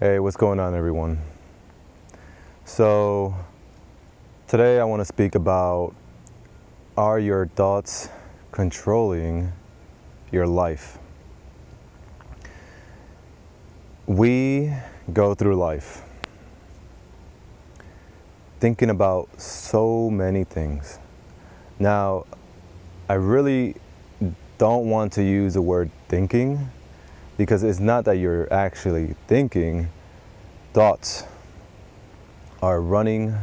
Hey, what's going on, everyone? So, today I want to speak about, are your thoughts controlling your life? We go through life thinking about so many things. Now, I really don't want to use the word thinking because it's not that you're actually thinking. Thoughts are running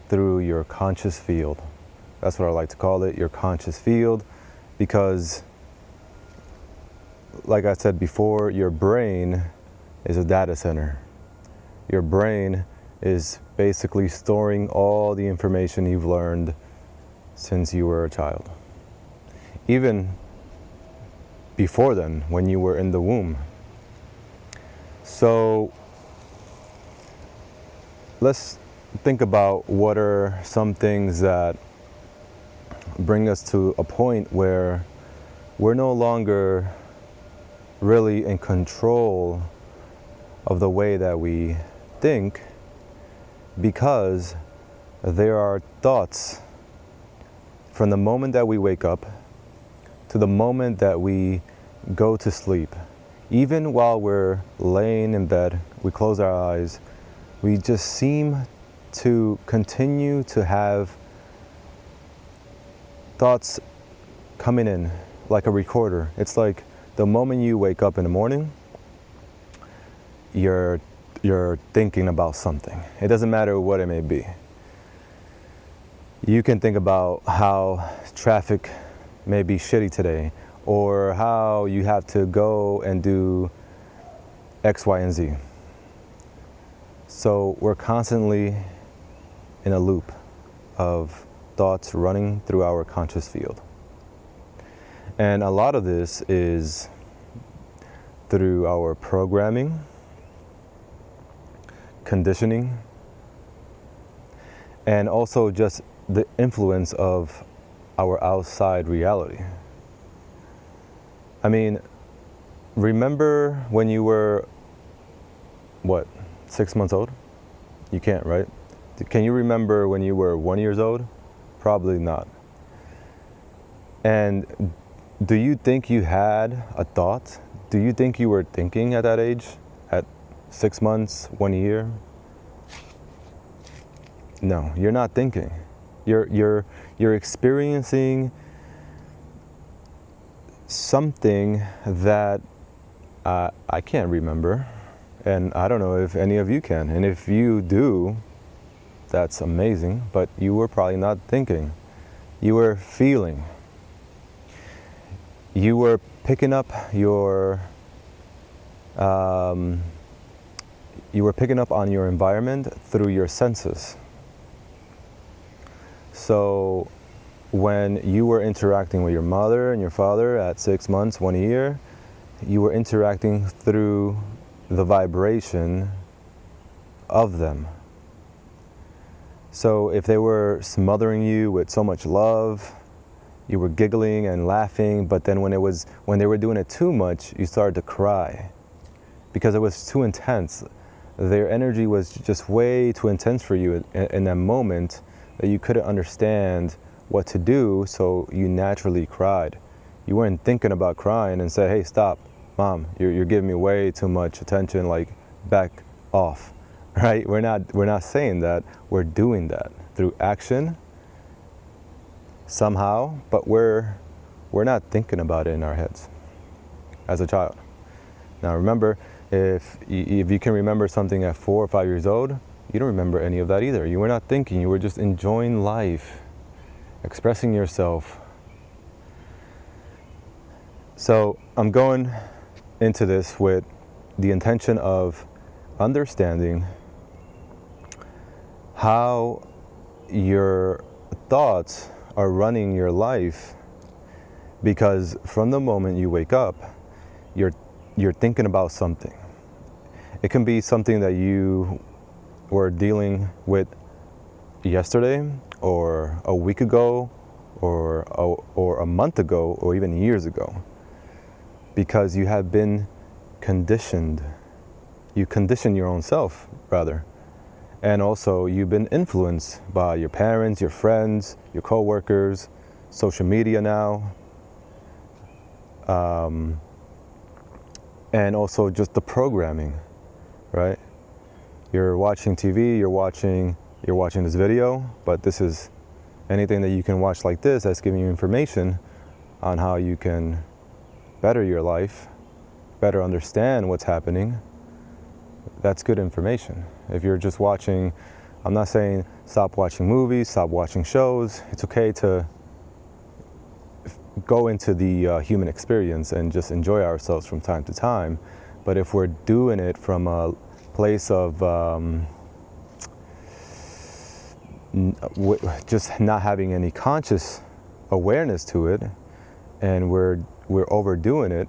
through your conscious field. That's what I like to call it, your conscious field, because like I said before, your brain is a data center. Your brain is basically storing all the information you've learned since you were a child. Even before then, when you were in the womb. So let's think about what are some things that bring us to a point where we're no longer really in control of the way that we think, because there are thoughts from the moment that we wake up to the moment that we go to sleep. Even while we're laying in bed, we close our eyes, we just seem to continue to have thoughts coming in like a recorder. It's like the moment you wake up in the morning, you're thinking about something. It doesn't matter what it may be. You can think about how traffic may be shitty today, or how you have to go and do X, Y, and Z. So we're constantly in a loop of thoughts running through our conscious field. And a lot of this is through our programming, conditioning, and also just the influence of our outside reality. I mean, remember when you were, 6 months old? You can't, right? Can you remember when you were 1 year old? Probably not. And do you think you had a thought? Do you think you were thinking at that age? At 6 months, 1 year? No, you're not thinking. You're experiencing something that I can't remember, and I don't know if any of you can. And if you do, that's amazing, but you were probably not thinking. You were feeling. You were picking up your you were picking up on your environment through your senses. So when you were interacting with your mother and your father at 6 months, 1 year, you were interacting through the vibration of them. So if they were smothering you with so much love, you were giggling and laughing, but then when they were doing it too much, you started to cry because it was too intense. Their energy was just way too intense for you in that moment that you couldn't understand what to do, so you naturally cried. You weren't thinking about crying and said, hey, stop, mom, you're giving me way too much attention, like back off, right? We're not saying that, we're doing that through action somehow, but we're not thinking about it in our heads as a child. Now remember, if you can remember something at 4 or 5 years old, you don't remember any of that either. You were not thinking, you were just enjoying life, expressing yourself. So I'm going into this with the intention of understanding how your thoughts are running your life, because from the moment you wake up, you're thinking about something. It can be something that you were dealing with yesterday, or a week ago, or a month ago, or even years ago, because you have been conditioned You condition your own self, rather. And also, you've been influenced by your parents, your friends, your coworkers, social media now, and also just the programming, right? You're watching TV, you're watching this video, but this is anything that you can watch like this that's giving you information on how you can better your life, better understand what's happening. That's good information. If you're just watching, I'm not saying stop watching movies, stop watching shows. It's okay to go into the human experience and just enjoy ourselves from time to time. But if we're doing it from a place of just not having any conscious awareness to it, and we're overdoing it,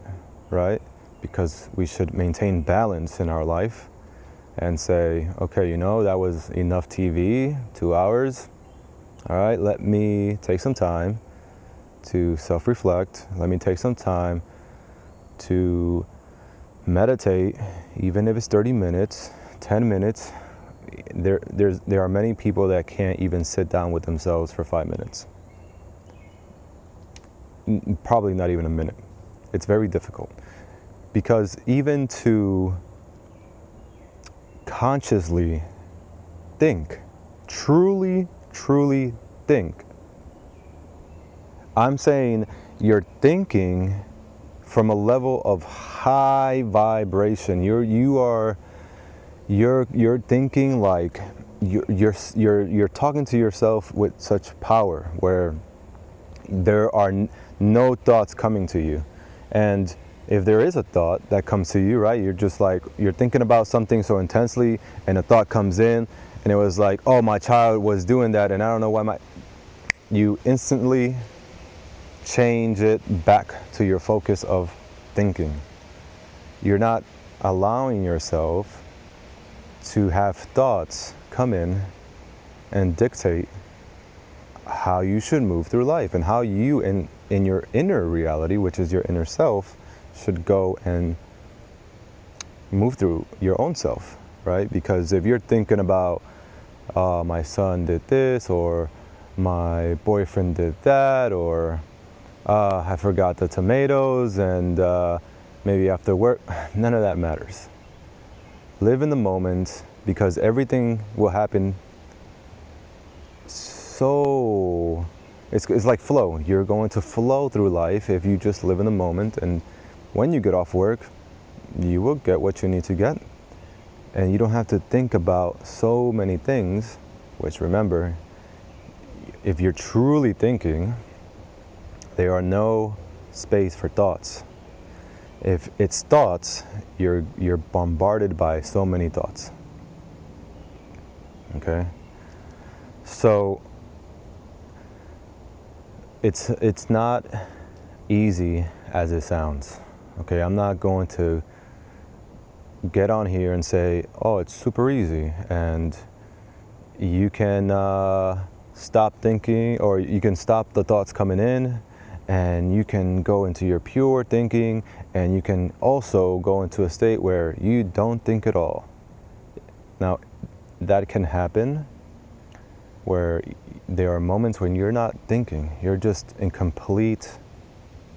right? Because we should maintain balance in our life and say, okay, that was enough TV, 2 hours. All right, let me take some time to self-reflect. Let me take some time to meditate, even if it's 30 minutes, 10 minutes. There are many people that can't even sit down with themselves for 5 minutes. Probably not even a minute. It's very difficult. Because even to consciously think, truly think, I'm saying you're thinking from a level of high vibration. You're thinking like you're talking to yourself with such power, where there are no thoughts coming to you. And if there is a thought that comes to you, right, you're thinking about something so intensely, and a thought comes in, and it was like, oh, my child was doing that, and I don't know why you instantly change it back to your focus of thinking. You're not allowing yourself to have thoughts come in and dictate how you should move through life, and how you in your inner reality, which is your inner self, should go and move through your own self, right? Because if you're thinking about, my son did this, or my boyfriend did that, or I forgot the tomatoes, and maybe after work, none of that matters. Live in the moment, because everything will happen. So it's like flow. You're going to flow through life if you just live in the moment, and when you get off work, you will get what you need to get. And you don't have to think about so many things, which, remember, if you're truly thinking, there are no space for thoughts. If it's thoughts, you're bombarded by so many thoughts. Okay? So it's not easy as it sounds. Okay, I'm not going to get on here and say, oh, it's super easy, and you can stop thinking, or you can stop the thoughts coming in, and you can go into your pure thinking, and you can also go into a state where you don't think at all. Now, that can happen, where there are moments when you're not thinking, you're just in complete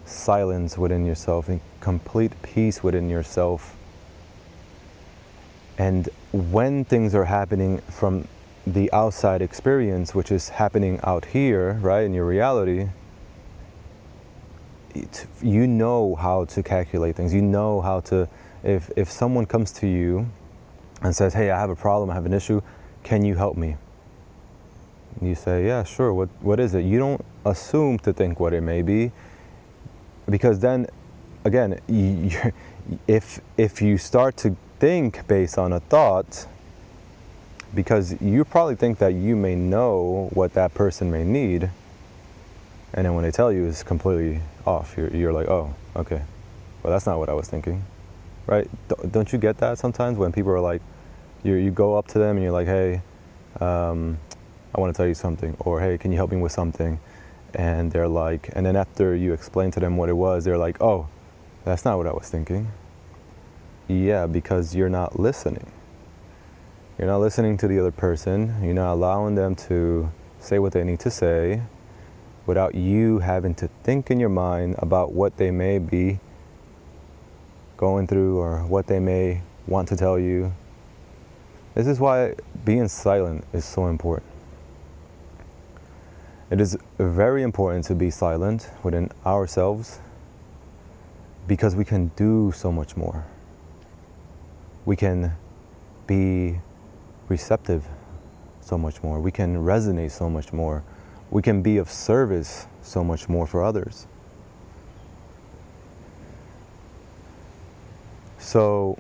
silence within yourself, in complete peace within yourself. And when things are happening from the outside experience, which is happening out here, right, in your reality, you know how to calculate things. You know how to, if someone comes to you and says, hey, I have a problem, I have an issue, can you help me? You say, yeah, sure, what is it? You don't assume to think what it may be, because then, again, if you start to think based on a thought, because you probably think that you may know what that person may need, and then when they tell you, it's completely off. You're like, oh, okay, well, that's not what I was thinking, right? Don't you get that sometimes when people are like, you go up to them and you're like, hey, I want to tell you something, or hey, can you help me with something? And they're like, and then after you explain to them what it was, they're like, oh, that's not what I was thinking. Yeah, because you're not listening. You're not listening to the other person. You're not allowing them to say what they need to say without you having to think in your mind about what they may be going through or what they may want to tell you. This is why being silent is so important. It is very important to be silent within ourselves because we can do so much more. We can be receptive so much more. We can resonate so much more. We can be of service so much more for others. So,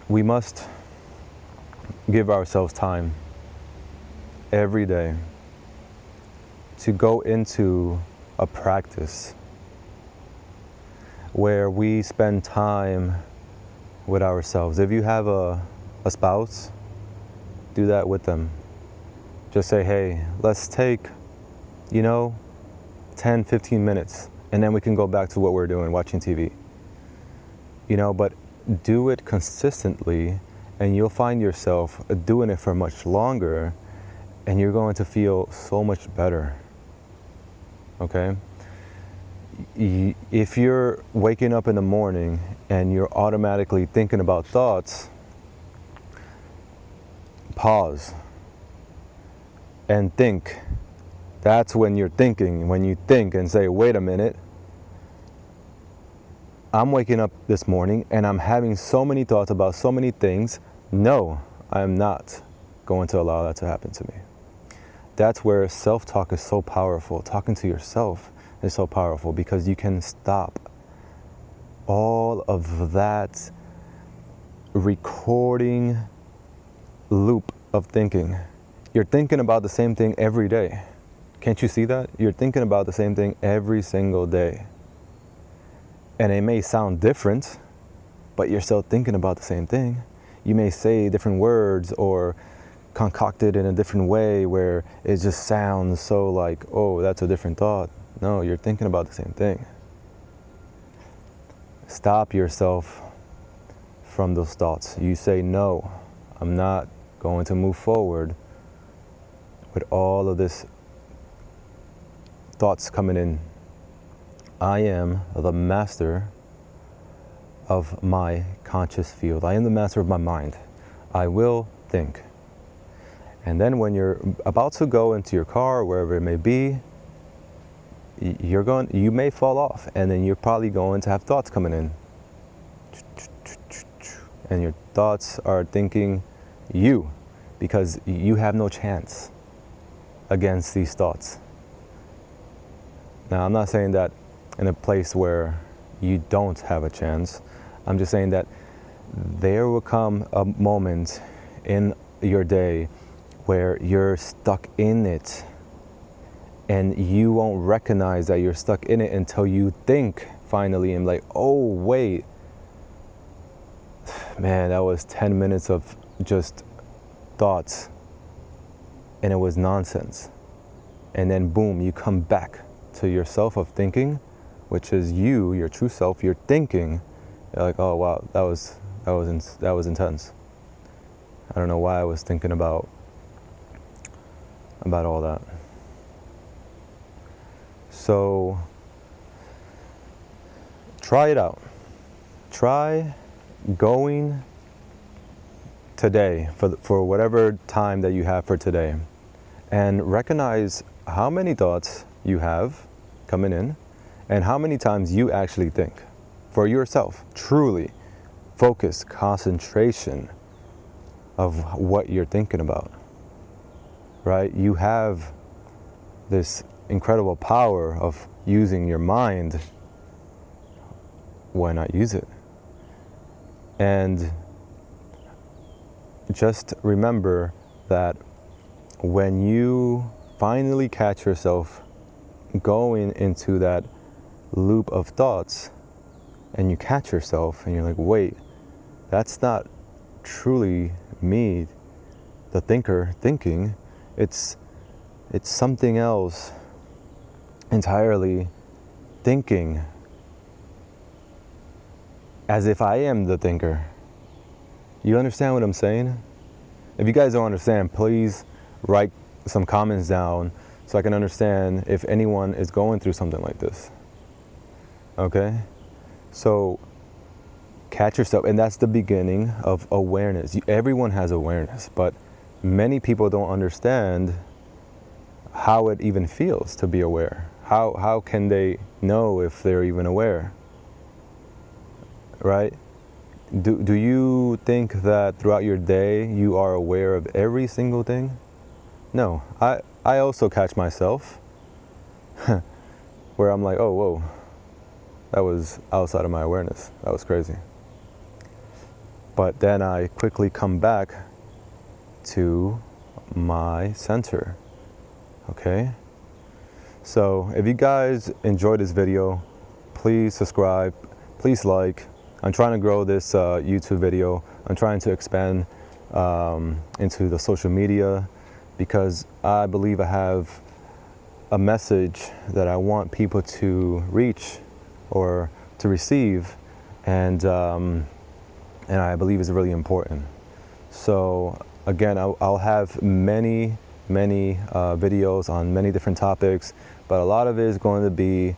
we must give ourselves time every day to go into a practice where we spend time with ourselves. If you have a spouse, do that with them. Just say, hey, let's take, 10, 15 minutes, and then we can go back to what we're doing, watching TV. But do it consistently, and you'll find yourself doing it for much longer, and you're going to feel so much better. Okay? If you're waking up in the morning and you're automatically thinking about thoughts, pause and think. That's when you're thinking. When you think and say, wait a minute, I'm waking up this morning and I'm having so many thoughts about so many things. No, I'm not going to allow that to happen to me. That's where self-talk is so powerful. Talking to yourself is so powerful because you can stop all of that recording loop of thinking. You're thinking about the same thing every day. Can't you see that? You're thinking about the same thing every single day. And it may sound different, but you're still thinking about the same thing. You may say different words or concoct it in a different way where it just sounds so like, oh, that's a different thought. No, you're thinking about the same thing. Stop yourself from those thoughts. You say, no, I'm not going to move forward with all of this thoughts coming in. I am the master of my conscious field. I am the master of my mind. I will think. And then when you're about to go into your car, wherever it may be, you may fall off, and then you're probably going to have thoughts coming in. And your thoughts are thinking you, because you have no chance against these thoughts. Now, I'm not saying that in a place where you don't have a chance. I'm just saying that there will come a moment in your day where you're stuck in it, and you won't recognize that you're stuck in it until you think finally and like, oh wait, man, that was 10 minutes of just thoughts and it was nonsense. And then boom, you come back to yourself of thinking, which is you, your true self. You're thinking, you're like, oh wow, that was intense. I don't know why I was thinking about all that. So try it out. Try going today for whatever time that you have for today, and recognize how many thoughts you have coming in and how many times you actually think for yourself. Truly focus, concentration of what you're thinking about, right? You have this incredible power of using your mind. Why not use it? And just remember that when you finally catch yourself going into that loop of thoughts, and you catch yourself and you're like, wait, that's not truly me, the thinker, thinking. It's It's something else entirely, thinking as if I am the thinker. You understand what I'm saying? If you guys don't understand, please write some comments down so I can understand if anyone is going through something like this. Okay? So catch yourself, and that's the beginning of awareness. Everyone has awareness, but many people don't understand how it even feels to be aware. How can they know if they're even aware? Right? Do you think that throughout your day you are aware of every single thing? No. I also catch myself where I'm like, oh, whoa, that was outside of my awareness. That was crazy. But then I quickly come back to my center. Okay? So if you guys enjoyed this video, please subscribe, please like. I'm trying to grow this YouTube video. I'm trying to expand into the social media because I believe I have a message that I want people to reach or to receive, and I believe is really important. So again, I'll have many videos on many different topics, but a lot of it is going to be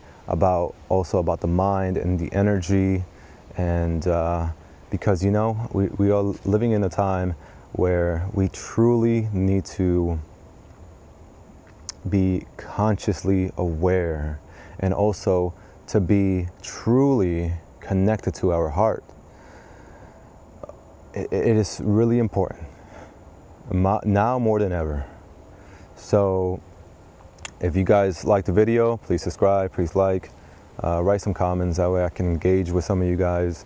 also about the mind and the energy, and because we are living in a time where we truly need to be consciously aware and also to be truly connected to our heart. It is really important now more than ever. So if you guys like the video, please subscribe, please like, write some comments. That way I can engage with some of you guys